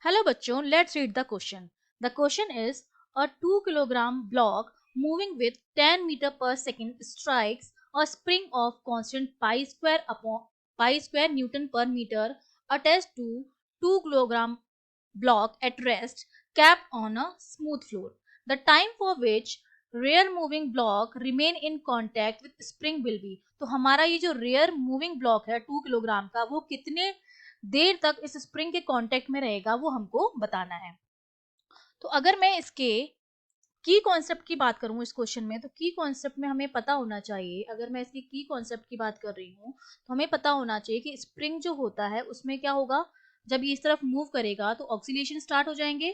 Hello bachon, let's read the question. The question is a 2 kilogram block moving with 10 meter per second strikes a spring of constant pi square Newton per meter attached to 2 kilogram block at rest capped on a smooth floor. The time for which rear moving block remain in contact with spring will be. तो हमारा ये जो rear moving block है 2 kilogram का वो कितने देर तक इस स्प्रिंग के कांटेक्ट में रहेगा वो हमको बताना है। तो अगर मैं इसके की कॉन्सेप्ट की बात करूं इस क्वेश्चन में, तो की कॉन्सेप्ट में हमें पता होना चाहिए, अगर मैं इसकी की कॉन्सेप्ट की बात कर रही हूं तो हमें पता होना चाहिए कि स्प्रिंग जो होता है उसमें क्या होगा, जब ये इस तरफ मूव करेगा तो ऑक्सीलेशन स्टार्ट हो जाएंगे।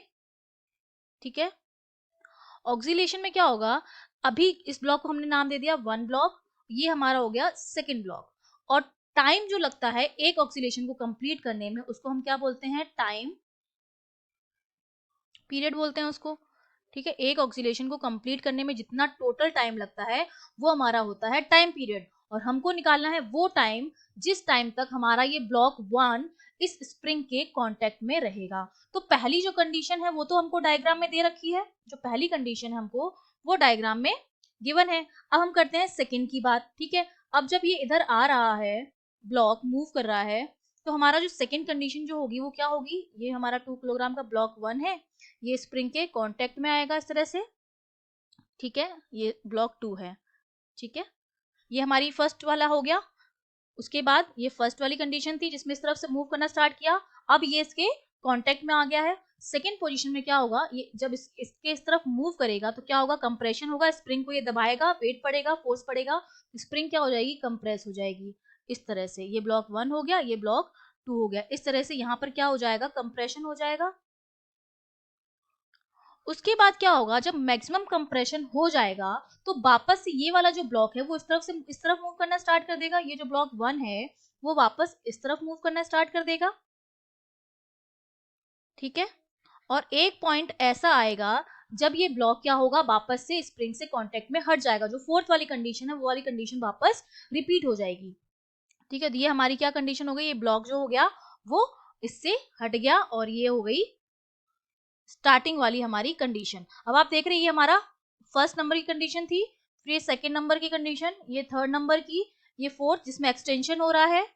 ठीक है, ऑक्सीलेशन में क्या होगा, अभी इस ब्लॉक को हमने नाम दे दिया 1 ब्लॉक, ये हमारा हो गया सेकेंड ब्लॉक, और टाइम जो लगता है एक ऑक्सीलेशन को कंप्लीट करने में उसको हम क्या बोलते हैं, टाइम पीरियड बोलते हैं उसको। ठीक है, एक ऑक्सीलेशन को कंप्लीट करने में जितना टोटल टाइम लगता है वो हमारा होता है टाइम पीरियड, और हमको निकालना है वो टाइम जिस टाइम तक हमारा ये ब्लॉक 1 इस स्प्रिंग के कांटेक्ट में रहेगा। तो पहली जो कंडीशन है वो तो हमको डायग्राम में दे रखी है, जो पहली कंडीशन है हमको वो डायग्राम में गिवन है। अब हम करते हैं सेकंड की बात। ठीक है, अब जब ये इधर आ रहा है, ब्लॉक मूव कर रहा है, तो हमारा जो सेकंड कंडीशन जो होगी वो क्या होगी, ये हमारा 2 किलोग्राम का ब्लॉक 1 है, ये स्प्रिंग के कांटेक्ट में आएगा इस तरह से। ठीक है, ये ब्लॉक 2 है। ठीक है, ये हमारी फर्स्ट वाला हो गया। उसके बाद ये फर्स्ट वाली कंडीशन थी जिसमें इस तरफ से मूव करना स्टार्ट किया, अब ये इसके कांटेक्ट में आ गया है। सेकेंड पोजीशन में क्या होगा, ये जब इसके इस तरफ मूव करेगा तो क्या होगा, कंप्रेशन होगा, स्प्रिंग को ये दबाएगा, वेट पड़ेगा, फोर्स पड़ेगा, स्प्रिंग क्या हो जाएगी, कंप्रेस हो जाएगी। इस तरह से ये ब्लॉक 1 हो गया, ये ब्लॉक 2 हो गया। इस तरह से यहाँ पर क्या हो जाएगा, कंप्रेशन हो जाएगा। उसके बाद क्या होगा, जब मैक्सिमम कंप्रेशन हो जाएगा तो वापस से ये वाला जो ब्लॉक है वो इस तरफ से इस तरफ मूव करना स्टार्ट कर देगा, ये जो ब्लॉक 1 है वो वापस इस तरफ मूव करना स्टार्ट कर देगा। ठीक है, और एक पॉइंट ऐसा आएगा जब ये ब्लॉक क्या होगा, वापस से स्प्रिंग से कांटेक्ट में हट जाएगा, जो फोर्थ वाली कंडीशन है वो वाली कंडीशन वापस रिपीट हो जाएगी। ठीक है, तो ये हमारी क्या कंडीशन हो गई, ये ब्लॉक जो हो गया वो इससे हट गया, और ये हो गई स्टार्टिंग वाली हमारी कंडीशन। अब आप देख रहे हैं ये हमारा फर्स्ट नंबर की कंडीशन थी, फिर ये सेकेंड नंबर की कंडीशन, ये थर्ड नंबर की, ये फोर्थ जिसमें एक्सटेंशन हो रहा है,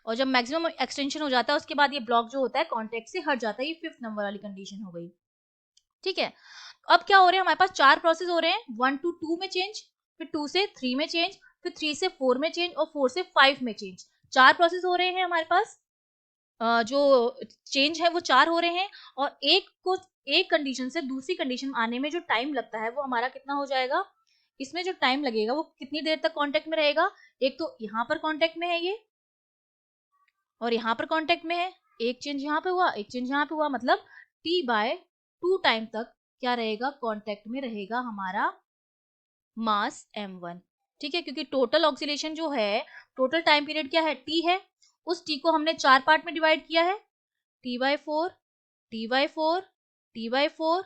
और जब मैक्सिमम एक्सटेंशन हो जाता है उसके बाद ये ब्लॉक जो होता है कॉन्टेक्ट से हट जाता है, ये फिफ्थ नंबर वाली कंडीशन हो गई। ठीक है, अब क्या हो रहे हैं, हमारे पास 4 प्रोसेस हो रहे हैं, 1 to 2 में चेंज, फिर 2 से 3 में चेंज, फिर 3 से 4 में चेंज, और 4 से 5 में चेंज। 4 प्रोसेस हो रहे हैं हमारे पास, जो चेंज है वो 4 हो रहे हैं, और एक कंडीशन से दूसरी कंडीशन आने में जो टाइम लगता है वो हमारा कितना हो जाएगा, इसमें जो टाइम लगेगा वो कितनी देर तक कांटेक्ट में रहेगा, एक तो यहाँ पर कांटेक्ट में है ये, और यहाँ पर कांटेक्ट में है, एक चेंज यहाँ पे हुआ, एक चेंज यहाँ पे हुआ, मतलब T/2 टाइम तक क्या रहेगा, कांटेक्ट में रहेगा हमारा मास m1। ठीक है, क्योंकि टोटल ऑक्सीलेशन जो है, टोटल टाइम पीरियड क्या है, T है, उस T को हमने 4 पार्ट में डिवाइड किया है, T/4, T/4, T/4,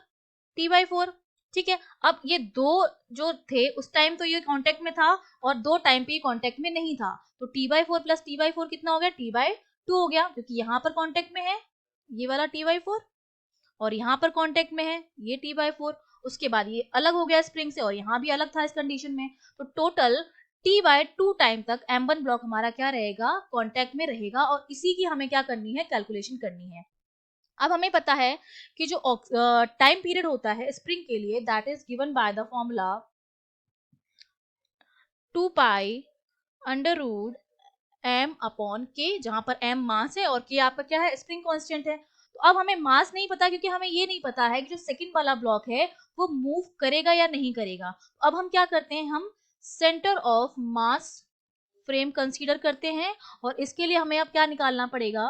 T/4। ठीक है, अब ये दो जो थे उस टाइम तो ये कांटेक्ट में था, और दो टाइम पे ये कांटेक्ट में नहीं था, तो T/4 प्लस T/4 कितना हो गया, T/2 हो गया, क्योंकि यहाँ पर कांटेक्ट में है ये वाला T/4, और यहाँ पर कांटेक्ट में है ये T/4, उसके बाद ये अलग हो गया स्प्रिंग से, और यहाँ भी अलग था इस कंडीशन में, तो टोटल T/2 टाइम तक M1 ब्लॉक हमारा क्या रहेगा, कांटेक्ट में रहेगा, और इसी की हमें क्या करनी है, कैलकुलेशन करनी है। अब हमें पता है कि जो टाइम पीरियड होता है स्प्रिंग के लिए, that is given by the formula 2 pi under root m upon k, जहां पर m मास है और k आपका क्या है, स्प्रिंग कांस्टेंट है। तो अब हमें मास नहीं पता, क्योंकि हमें ये नहीं पता है कि जो सेकंड वाला ब्लॉक है वो मूव करेगा या नहीं करेगा। तो अब हम क्या करते हैं, हम centre of mass frame consider करते हैं, और इसके लिए हमें अब क्या निकालना पड़ेगा,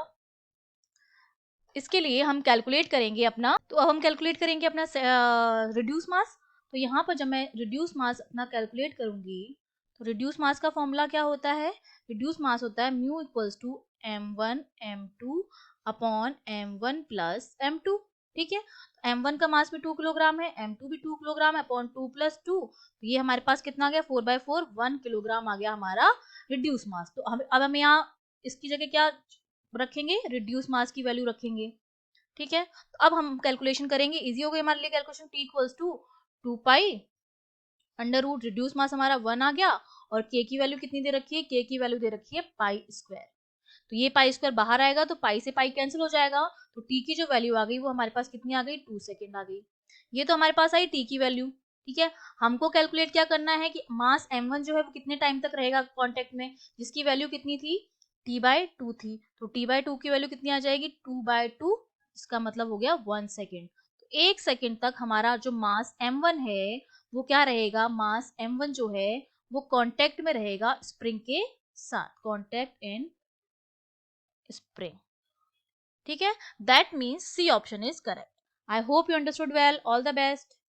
इसके लिए हम कैलकुलेट करेंगे अपना, तो अब हम कैलकुलेट करेंगे अपना रिड्यूस मास। तो यहाँ पर जब मैं रिड्यूस मास अपना कैलकुलेट करूंगी, तो रिड्यूस मास का फॉर्मूला क्या होता है, रिड्यूस मास होता है mu equals to m1 m2 upon m1 plus m2। ठीक है, m1 का मास भी 2 किलोग्राम है, m2 भी 2 किलोग्राम है, अपॉन 2 प्लस 2, तो ये हमारे पास कितना आ गया, 4/4 1 किलोग्राम आ गया हमारा रिड्यूस मास। तो अब हमें यहाँ इसकी जगह क्या रखेंगे, रिड्यूस मास की वैल्यू रखेंगे, ठीक है। तो अब हम कैलकुलेशन करेंगे, इजी हो गई हमारे लिए calculation. T equals to 2 pi under root reduce mass हमारा 1 आ गया, और के की वैल्यू कितनी दे रखी है, के की वैल्यू दे रखी है पाई स्क्वायर। तो ये पाई स्क्वायर बाहर आएगा तो पाई से पाई कैंसिल हो जाएगा, तो टी की जो वैल्यू आ गई वो हमारे पास कितनी आ गई, 2 सेकेंड आ गई। ये तो हमारे पास आई टी की वैल्यू, ठीक है। हमको कैलकुलेट क्या करना है कि मास m1 जो है वो कितने टाइम तक रहेगा कांटेक्ट में, जिसकी वैल्यू कितनी थी, t/2 थी। तो t/2 की वैल्यू कितनी आ जाएगी, 2/2, इसका मतलब हो गया 1 सेकेंड। तो 1 सेकेंड तक हमारा जो मास m1 है वो क्या रहेगा, मास m1 जो है वो कांटेक्ट में रहेगा स्प्रिंग के साथ, कांटेक्ट इन स्प्रिंग, ठीक है। That means C option is correct. I hope you understood well, all the best.